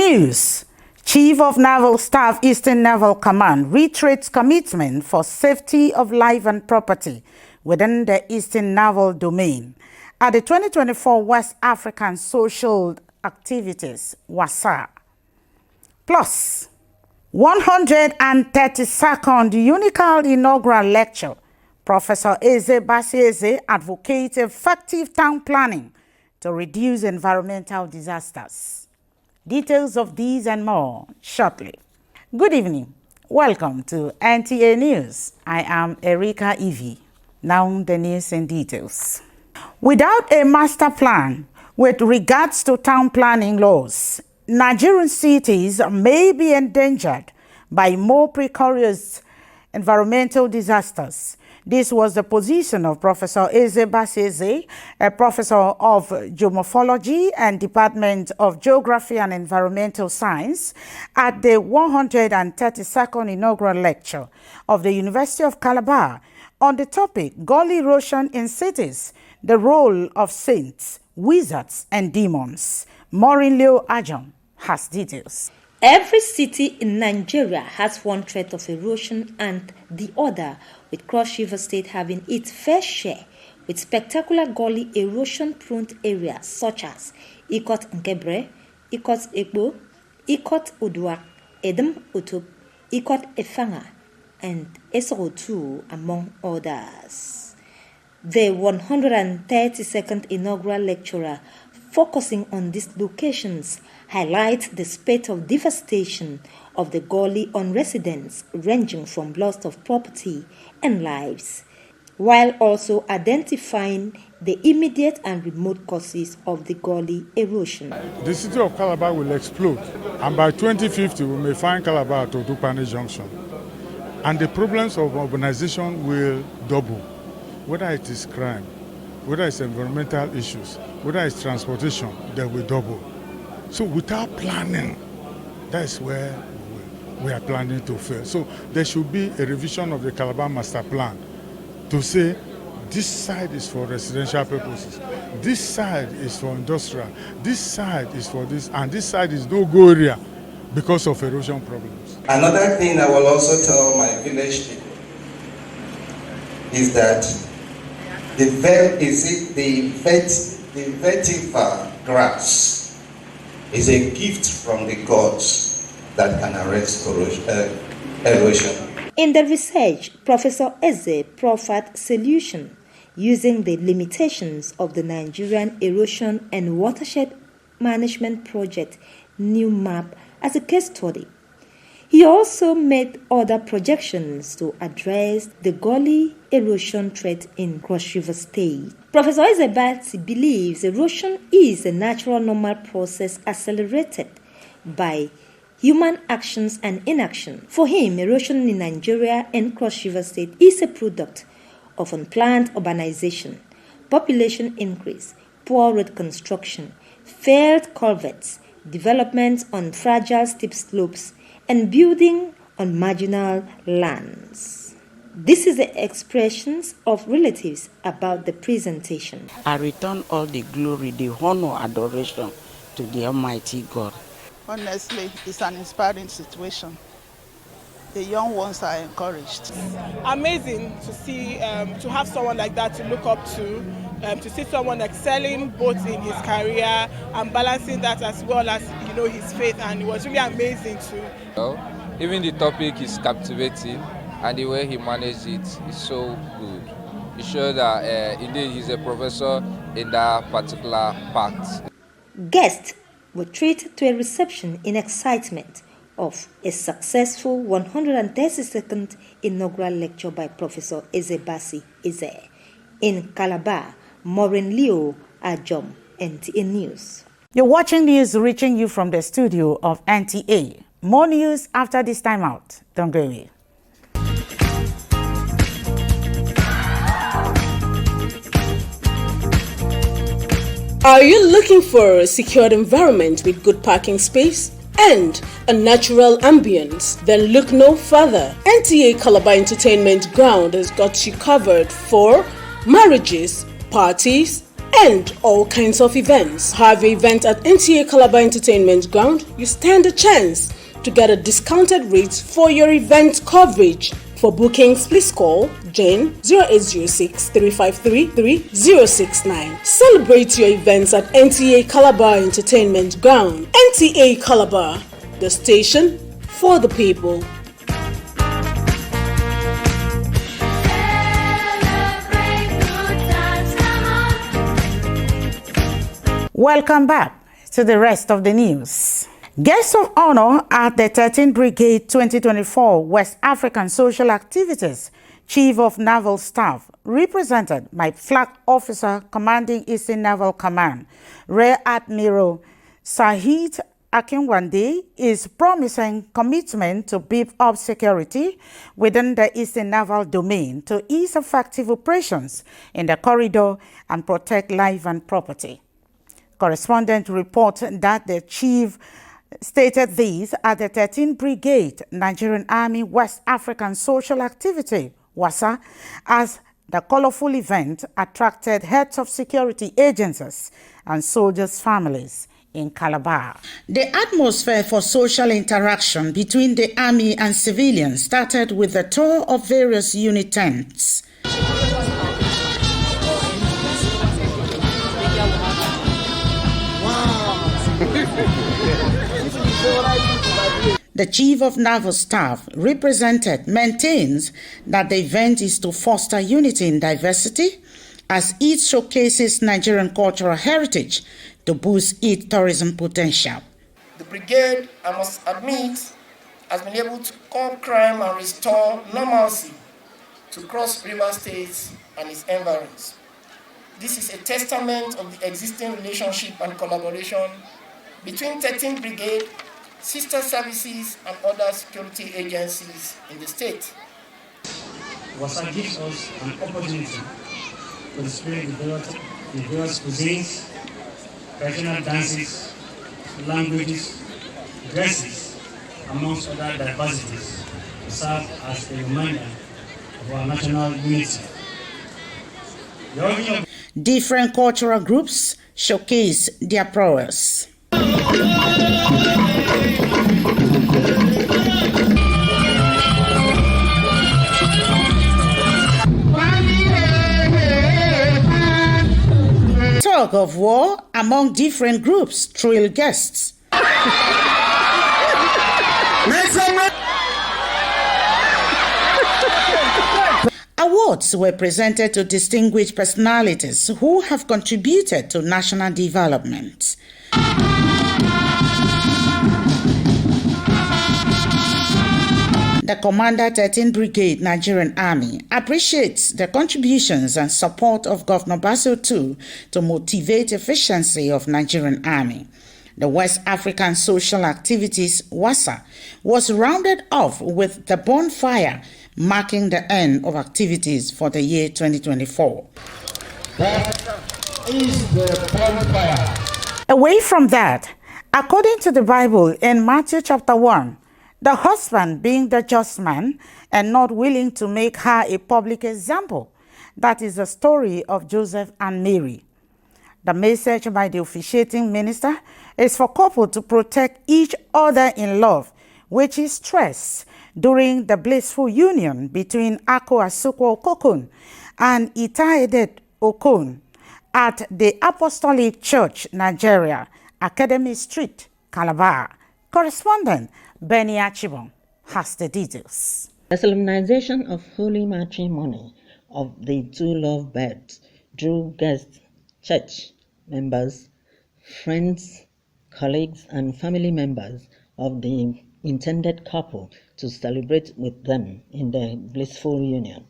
News. Chief of Naval Staff, Eastern Naval Command, reiterates commitment for safety of life and property within the Eastern Naval Domain at the 2024 West African Social Activities, WASA. Plus, 132nd Unical Inaugural Lecture, Professor Eze Basi Eze advocates effective town planning to reduce environmental disasters. Details of these and more shortly. Good evening. Welcome to NTA News. I am Erika Ivy. Now the news and details. Without a master plan with regards to town planning laws, Nigerian cities may be endangered by more precarious environmental disasters. This was the position of Professor Eze Basi Eze, a professor of geomorphology and Department of Geography and Environmental Science, at the 132nd inaugural lecture of the University of Calabar on the topic Gully Erosion in Cities, the Role of Saints, Wizards and Demons. Maureen Leo Ajam has details. Every city in Nigeria has one threat of erosion and the other, with Cross River State having its fair share, with spectacular gully erosion-prone areas such as Ikot Nkebre, Ikot Ekbo, Ikot Oduak, Edem Utub, Ikot Efanga, and Esorotu, among others. The 132nd inaugural lecturer focusing on these locations highlights the spate of devastation of the gully on residents, ranging from loss of property and lives, while also identifying the immediate and remote causes of the gully erosion. The city of Calabar will explode, and by 2050 we may find Calabar at Odupane Junction. And the problems of urbanization will double, whether it is crime, whether it's environmental issues, whether it's transportation, they will double. So without planning, that's where we are planning to fail. So there should be a revision of the Calabar Master Plan to say this side is for residential purposes, this side is for industrial, this side is for this, and this side is no-go area because of erosion problems. Another thing I will also tell my village people is that the vetiver grass is a gift from the gods that can arrest erosion. In the research, Professor Eze proffered solution using the limitations of the Nigerian Erosion and Watershed Management Project New Map as a case study. He also made other projections to address the gully erosion threat in Cross River State. Professor Eze Basi believes erosion is a natural normal process accelerated by human actions and inaction. For him, erosion in Nigeria and Cross River State is a product of unplanned urbanization, population increase, poor road construction, failed culverts, development on fragile steep slopes, and building on marginal lands. This is the expressions of relatives about the presentation. I return all the glory, the honor, adoration to the Almighty God. Honestly, it's an inspiring situation. The young ones are encouraged. Amazing to see, to have someone like that to look up to see someone excelling both in his career and balancing that as well as his faith, and it was really amazing too. Even the topic is captivating, and the way he managed it is so good. It shows that indeed he's a professor in that particular part. Guests were treated to a reception in excitement of a successful 132nd inaugural lecture by Professor Eze Basi Eze. In Calabar, Maureen Leo Ajom, NTA News. You're watching news reaching you from the studio of NTA. More news after this time out. Don't go away. Are you looking for a secured environment with good parking space and a natural ambience? Then look no further. Nta Calabar Entertainment Ground has got you covered for marriages, parties, and all kinds of events. Have your event at Nta Calabar Entertainment Ground, you stand a chance to get a discounted rate for your event coverage. For bookings, please call Jane 0806 353 3069. Celebrate your events at Nta Calabar Entertainment Ground. Nta Calabar, the station for the people. Welcome back to the rest of the news. Guests of honor at the 13th Brigade 2024 West African Social Activities Chief of Naval Staff, represented by Flag Officer Commanding Eastern Naval Command, Rear Admiral Sahid Akinwande, is promising commitment to beef up security within the Eastern Naval Domain to ease effective operations in the corridor and protect life and property. Correspondent report that the chief stated this at the 13th Brigade Nigerian Army West African Social Activity, WASA, as the colorful event attracted heads of security agencies and soldiers' families in Calabar. The atmosphere for social interaction between the army and civilians started with the tour of various unit tents. The Chief of Naval Staff, represented, maintains that the event is to foster unity in diversity as it showcases Nigerian cultural heritage to boost its tourism potential. The brigade, I must admit, has been able to curb crime and restore normalcy to Cross River States and its environs. This is a testament of the existing relationship and collaboration between 13th Brigade, sister services, and other security agencies in the state. WASA gives us an opportunity to display the various cuisines, traditional dances, languages, dresses, amongst other diversities, to serve as a reminder of our national unity. Different cultural groups showcase their prowess. Tug of war among different groups thrilled guests. Awards were presented to distinguished personalities who have contributed to national development. The Commander 13th Brigade Nigerian Army appreciates the contributions and support of Governor Basil II to motivate efficiency of Nigerian Army. The West African Social Activities WASA was rounded off with the bonfire, marking the end of activities for the year 2024. That is the bonfire. Away from that, according to the Bible in Matthew chapter 1, the husband being the just man and not willing to make her a public example. That is the story of Joseph and Mary. The message by the officiating minister is for couples to protect each other in love, which is stressed during the blissful union between Ako Asukwo Okokun and Itaedet Okon at the Apostolic Church, Nigeria, Academy Street, Calabar. Correspondent Benny Achibon has the details. The solemnization of holy matrimony of the two lovebirds drew guests, church members, friends, colleagues, and family members of the intended couple to celebrate with them in their blissful union.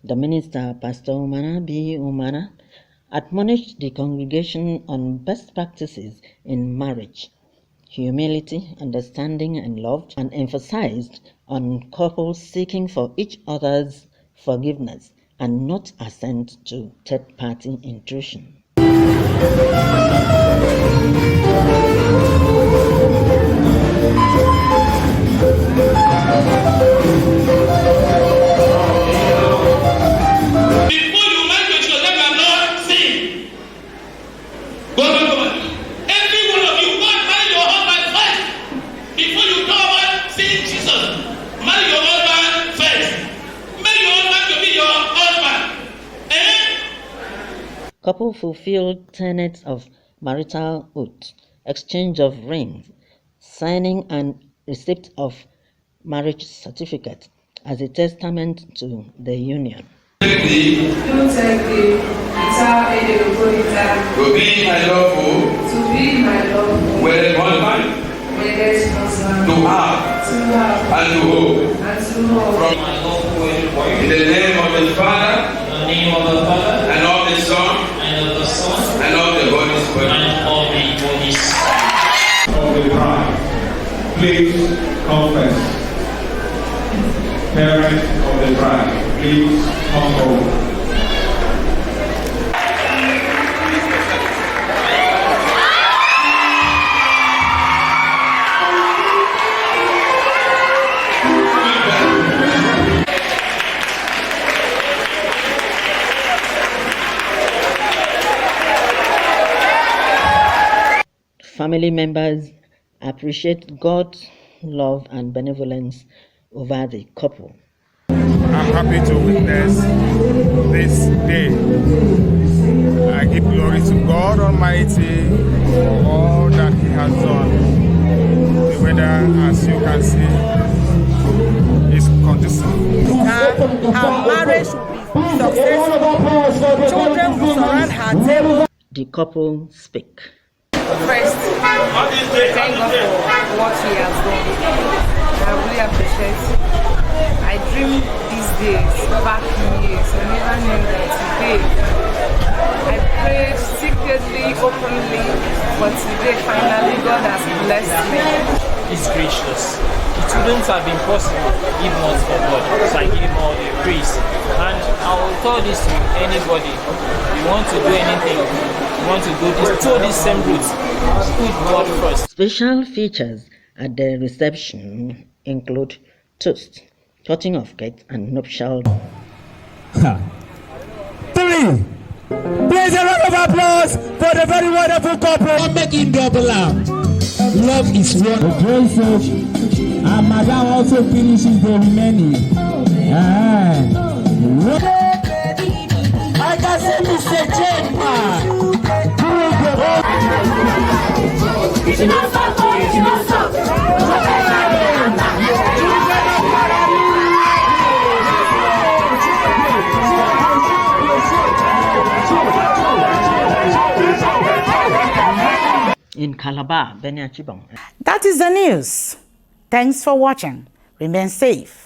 The minister, Pastor Umana B. Umana, admonished the congregation on best practices in marriage, humility, understanding, and love, and emphasized on couples seeking for each other's forgiveness and not assent to third-party intrusion. Couple fulfilled tenets of marital oath, exchange of rings, signing and receipt of marriage certificate as a testament to the union. To be my lawful, wedded husband, to have and to hold, from my lawful wedded wife, in the name of the Father, and of the Son, and of the Holy Spirit. Of the bride, please confess. Parents of the bride, please come forward. Family members appreciate God's love and benevolence over the couple. I'm happy to witness this day. I give glory to God Almighty for all that He has done. The weather, as you can see, is conducive. Her marriage will be successful. Children will surround her table. The couple speak. First, thank God for what He has done. I really appreciate it. I dreamed these days back years. I never knew that today. I prayed secretly, openly, but today finally God has blessed me. He's gracious. It wouldn't have been possible if not for God. So I give Him all the praise. And I will tell this to anybody. You want to do anything, you want to do this, to this same route. Put God first. Special features at the reception include toast, cutting of cake, and nuptial. 3. Please a round of applause for the very wonderful couple. Make it double up. Love is one. The grace and Madame also finishes the remaining. I can say Mr. Jane. In Calabar, Benia Chibong. That is the news. Thanks for watching. Remain safe.